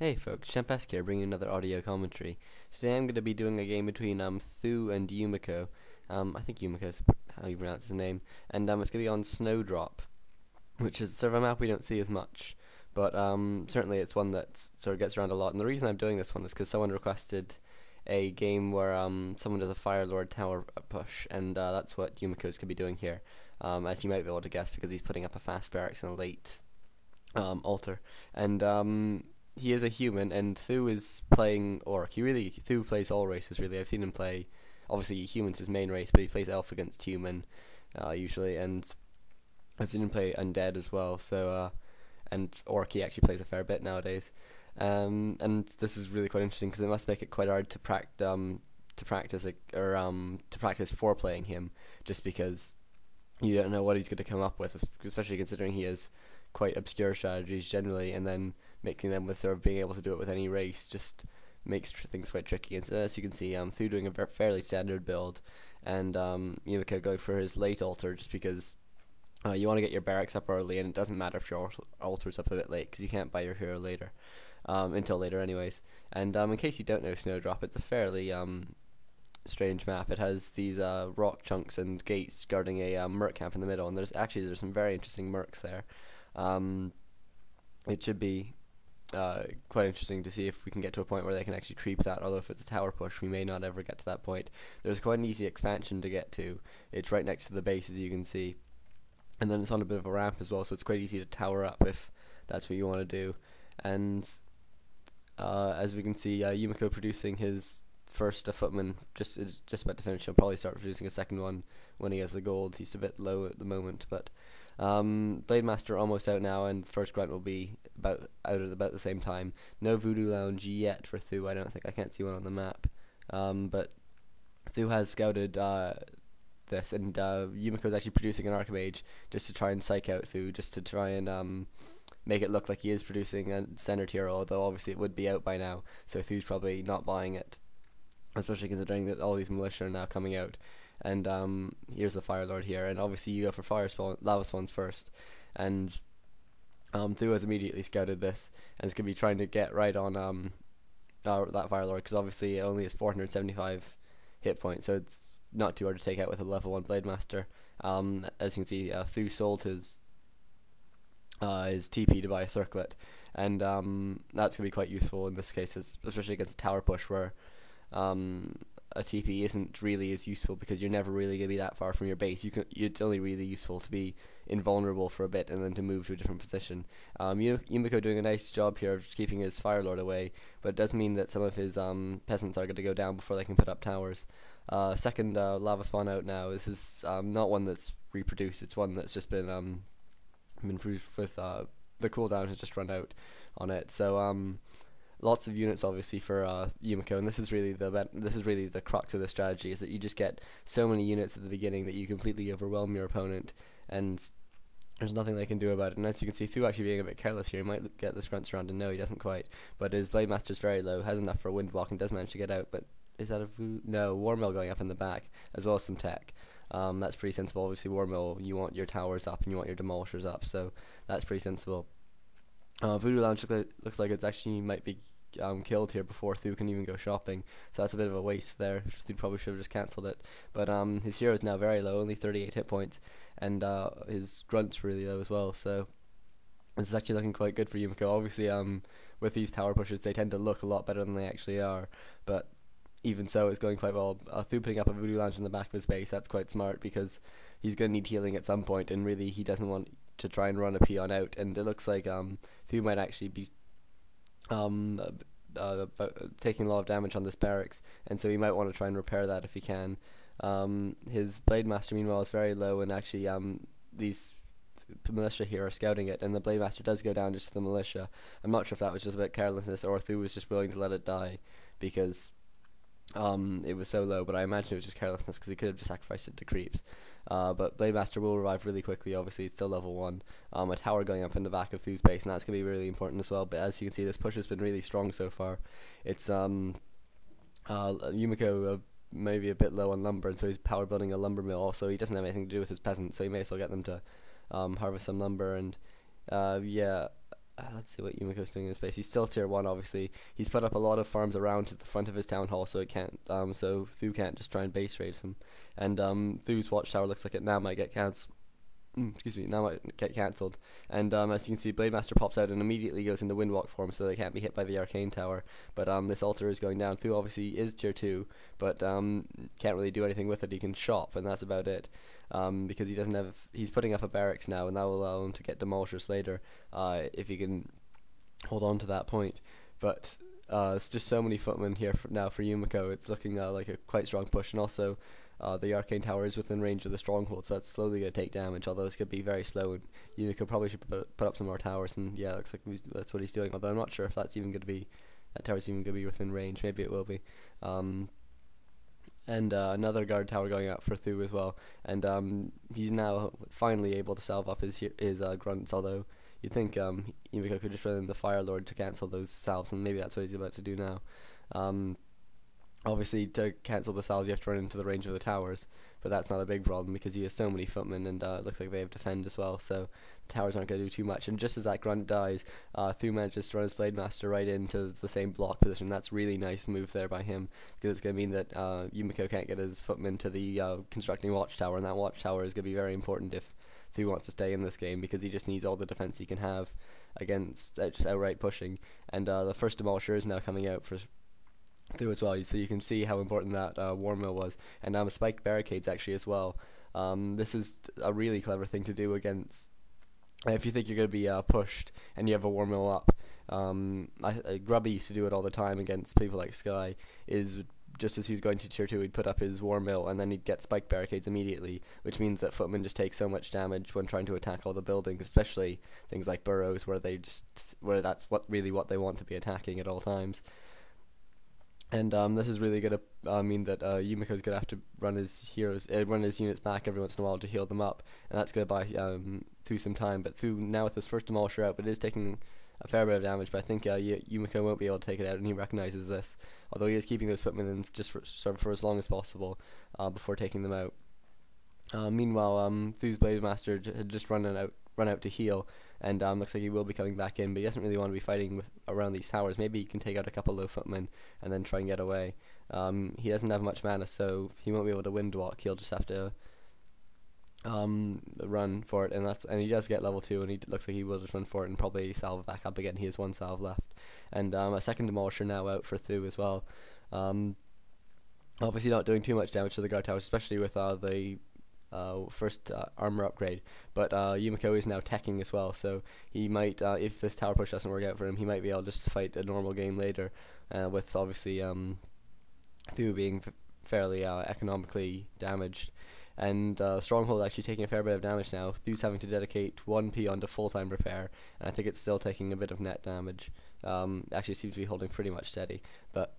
Hey folks, Champesk here, bringing another audio commentary. Today I'm going to be doing a game between Th000 and Yumiko. I think Yumiko is how you pronounce his name. And it's going to be on Snowdrop, which is sort of a map we don't see as much. But certainly it's one that sort of gets around a lot. And the reason I'm doing this one is because someone requested a game where someone does a firelord tower push. And that's what Yumiko's going to be doing here. As you might be able to guess, because he's putting up a fast barracks and a late altar. And he is a human, and Th000 is playing Orc. Th000 plays all races really. I've seen him play, obviously human's his main race, but he plays Elf against human usually, and I've seen him play Undead as well. So and Orc he actually plays a fair bit nowadays. And this is really quite interesting because it must make it quite hard to practice for playing him, just because you don't know what he's going to come up with, especially considering he has quite obscure strategies generally, and then mixing them with sort of being able to do it with any race just makes things quite tricky. And so as you can see, Th000 doing a fairly standard build, and Yumiko going for his late altar just because you want to get your barracks up early, and it doesn't matter if your altar's up a bit late because you can't buy your hero later, until later anyways. And in case you don't know Snowdrop, it's a fairly strange map. It has these rock chunks and gates guarding a merc camp in the middle, and there's some very interesting mercs there. It should be quite interesting to see if we can get to a point where they can actually creep that, although if it's a tower push we may not ever get to that point. There's quite an easy expansion to get to. It's right next to the base, as you can see, and then it's on a bit of a ramp as well, so it's quite easy to tower up if that's what you want to do. And as we can see, Yumiko producing his first footman is just about to finish. He'll probably start producing a second one when he has the gold. He's a bit low at the moment, but Blade Master almost out now, and the first grunt will be out at about the same time. No Voodoo Lounge yet for Th000. I can't see one on the map, but Th000 has scouted this, and Yumiko's actually producing an Archmage just to try and psych out Th000, just to try and make it look like he is producing a standard hero, although obviously it would be out by now, so Th000's probably not buying it, especially considering that all these militia are now coming out. And here's the firelord here, and obviously you go for lava spawns first, and Th000 has immediately scouted this, and is going to be trying to get right on that firelord, because obviously it only has 475 hit points, so it's not too hard to take out with a level 1 Blade Master. As you can see, Th000 sold his TP to buy a circlet, and that's going to be quite useful in this case, especially against a tower push where a TP isn't really as useful, because you're never really going to be that far from your base. It's only really useful to be invulnerable for a bit and then to move to a different position. Yumiko doing a nice job here of keeping his firelord away, but it does mean that some of his peasants are going to go down before they can put up towers. Second lava spawn out now. This is not one that's reproduced. It's one that's just been produced with the cooldown has just run out on it. So lots of units obviously for Yumiko, and this is really the crux of the strategy, is that you just get so many units at the beginning that you completely overwhelm your opponent, and there's nothing they can do about it. And as you can see, Th000 actually being a bit careless here, he might get the grunts around, and no, he doesn't quite, but his Blade Master's very low, has enough for a wind block, and does manage to get out. But is that no, War Mill going up in the back, as well as some tech. That's pretty sensible. Obviously War Mill, you want your towers up and you want your demolishers up, so that's pretty sensible. Voodoo Lounge looks like it's actually might be killed here before Th000 can even go shopping, so that's a bit of a waste there. Th000 probably should have just cancelled it, but his hero is now very low, only 38 hit points, and his grunt's really low as well, so this is actually looking quite good for Yumiko. Obviously with these tower pushes they tend to look a lot better than they actually are, but even so it's going quite well. Th000 putting up a Voodoo Lounge in the back of his base, that's quite smart, because he's going to need healing at some point, and really he doesn't want to try and run a peon out, and it looks like Th000 might actually be taking a lot of damage on this barracks, and so he might want to try and repair that if he can. His Blade Master meanwhile is very low, and actually these militia here are scouting it, and the Blade Master does go down just to the militia. I'm not sure if that was just a bit carelessness, or if Th000 was just willing to let it die because it was so low, but I imagine it was just carelessness, because he could have just sacrificed it to creeps. But Blade Master will revive really quickly. Obviously it's still level 1. A tower going up in the back of Th000's base, and that's going to be really important as well. But as you can see, this push has been really strong so far. It's Yumiko maybe a bit low on lumber, and so he's power building a lumber mill. Also, he doesn't have anything to do with his peasants, so he may as well get them to harvest some lumber. And yeah, let's see what Yumiko's doing in space. He's still tier 1, obviously. He's put up a lot of farms around to the front of his town hall, so it can't, so Th000 can't just try and base raid him. And Th000's watchtower looks like it now might get cancelled. Now might get cancelled. And as you can see, Blademaster pops out and immediately goes into Windwalk form, so they can't be hit by the Arcane Tower. But this altar is going down. Th000 obviously is tier 2, but can't really do anything with it. He can shop, and that's about it. Because he doesn't have. He's putting up a barracks now, and that will allow him to get demolishers later, if he can hold on to that point. But it's just so many footmen here now for Yumiko. It's looking like a quite strong push, and also the Arcane Tower is within range of the stronghold, so that's slowly going to take damage, although it's going to be very slow, and Yumiko probably should put up some more towers, and yeah, it looks like that's what he's doing, although I'm not sure if that's even going to be, that tower's even going to be within range. Maybe it will be. And another guard tower going up for Th000 as well, and he's now finally able to salve up his grunts, although you'd think Yumiko could just run in the firelord to cancel those salves, and maybe that's what he's about to do now. Obviously, to cancel the salves, you have to run into the range of the towers, but that's not a big problem because he has so many footmen, and it looks like they have defend as well, so the towers aren't going to do too much. And just as that grunt dies, Th000 manages to run his Blademaster right into the same block position. That's really nice move there by him, because it's going to mean that Yumiko can't get his footmen to the constructing watchtower, and that watchtower is going to be very important if Th000 wants to stay in this game, because he just needs all the defense he can have against just outright pushing. And the first demolisher is now coming out for Th000 as well, so you can see how important that war mill was. And spiked barricades actually as well. This is a really clever thing to do against, if you think you're going to be pushed and you have a war mill up. Grubby used to do it all the time against people like Sky, is just as he was going to tier 2, he'd put up his war mill and then he'd get spiked barricades immediately, which means that footmen just take so much damage when trying to attack all the buildings, especially things like burrows, where that's what they want to be attacking at all times. And this is really going to mean that Yumiko's going to have to run his units back every once in a while to heal them up, and that's going to buy Th000 some time. But Th000 now with his first demolisher out, but it is taking a fair bit of damage. But I think Yumiko won't be able to take it out, and he recognizes this. Although he is keeping those footmen in just for as long as possible before taking them out. Meanwhile, Th000's Blademaster had just run out to heal, and looks like he will be coming back in, but he doesn't really want to be fighting around these towers. Maybe he can take out a couple low footmen and then try and get away. He doesn't have much mana, so he won't be able to windwalk. He'll just have to run for it, and he does get level 2, and he looks like he will just run for it and probably salve back up again. He has 1 salve left, and a second demolisher now out for Th000 as well. Obviously not doing too much damage to the guard towers, especially with the first armor upgrade, but Yumiko is now teching as well, so he might, if this tower push doesn't work out for him, he might be able just to fight a normal game later, with obviously Th000 being fairly economically damaged. And Stronghold actually taking a fair bit of damage now. Th000's having to dedicate 1 peon to full-time repair, and I think it's still taking a bit of net damage. Actually seems to be holding pretty much steady, but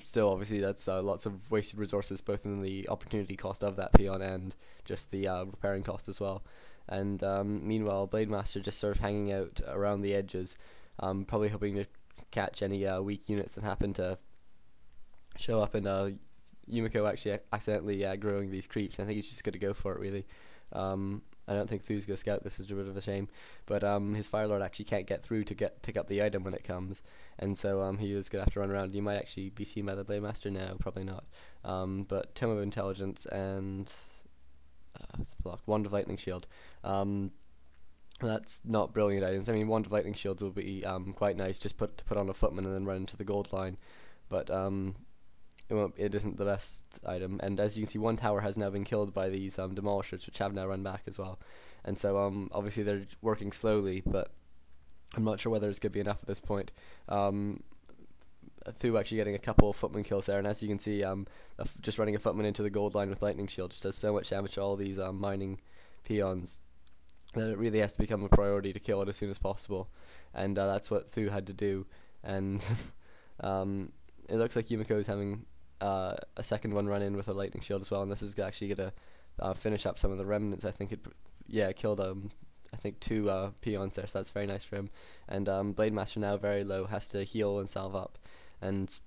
still, obviously, that's lots of wasted resources, both in the opportunity cost of that peon and just the repairing cost as well. And meanwhile, Blademaster just sort of hanging out around the edges, probably hoping to catch any weak units that happen to show up. And Yumiko actually accidentally growing these creeps. I think he's just going to go for it, really. I don't think Th000's going to scout. This is a bit of a shame, but his firelord actually can't get through to pick up the item when it comes, and so he is going to have to run around. You might actually be seen by the Blademaster now, probably not. But Tome of Intelligence and it's blocked. Wand of Lightning Shield. That's not brilliant items. I mean, Wand of Lightning Shields will be quite nice, just put on a footman and then run into the gold line, but it isn't the best item. And as you can see, 1 tower has now been killed by these demolishers, which have now run back as well. And so obviously they're working slowly, but I'm not sure whether it's going to be enough at this point. Th000 actually getting a couple of footman kills there, and as you can see, just running a footman into the gold line with lightning shield just does so much damage to all these mining peons that it really has to become a priority to kill it as soon as possible. And that's what Th000 had to do. And it looks like Yumiko is having a second one run in with a lightning shield as well, and this is actually going to finish up some of the remnants. I think it killed I think 2 peons there, so that's very nice for him. And Blademaster now very low, has to heal and salve up. And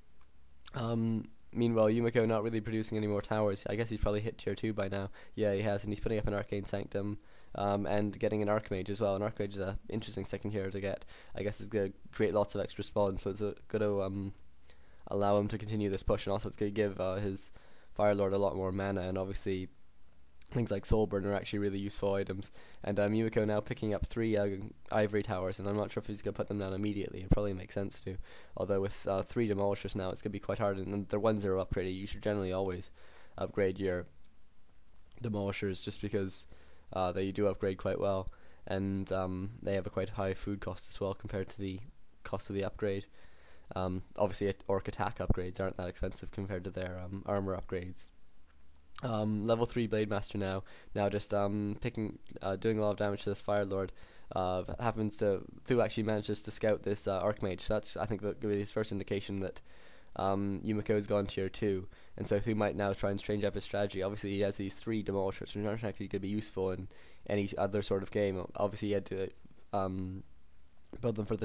Meanwhile, Yumiko not really producing any more towers. I guess he's probably hit tier 2 by now. Yeah, he has, and he's putting up an Arcane Sanctum, and getting an Archmage as well. An Archmage is a interesting second hero to get. I guess it's going to create lots of extra spawns, so it's going to allow him to continue this push, and also it's going to give his firelord a lot more mana, and obviously things like Soulburn are actually really useful items. And Yumiko now picking up 3 ivory towers, and I'm not sure if he's going to put them down immediately. It probably makes sense to. Although with 3 demolishers now, it's going to be quite hard, and they're 1-0 upgraded. You should generally always upgrade your demolishers, just because they do upgrade quite well, and they have a quite high food cost as well compared to the cost of the upgrade. Obviously, orc attack upgrades aren't that expensive compared to their armor upgrades. Level 3 Blade Master now just doing a lot of damage to this firelord. Th000 actually manages to scout this Archmage, so that's, I think, going to be his first indication that Yumiko has gone tier 2, and so Th000 might now try and change up his strategy. Obviously he has these 3 demolishers, which aren't actually going to be useful in any other sort of game. Obviously he had to build them for the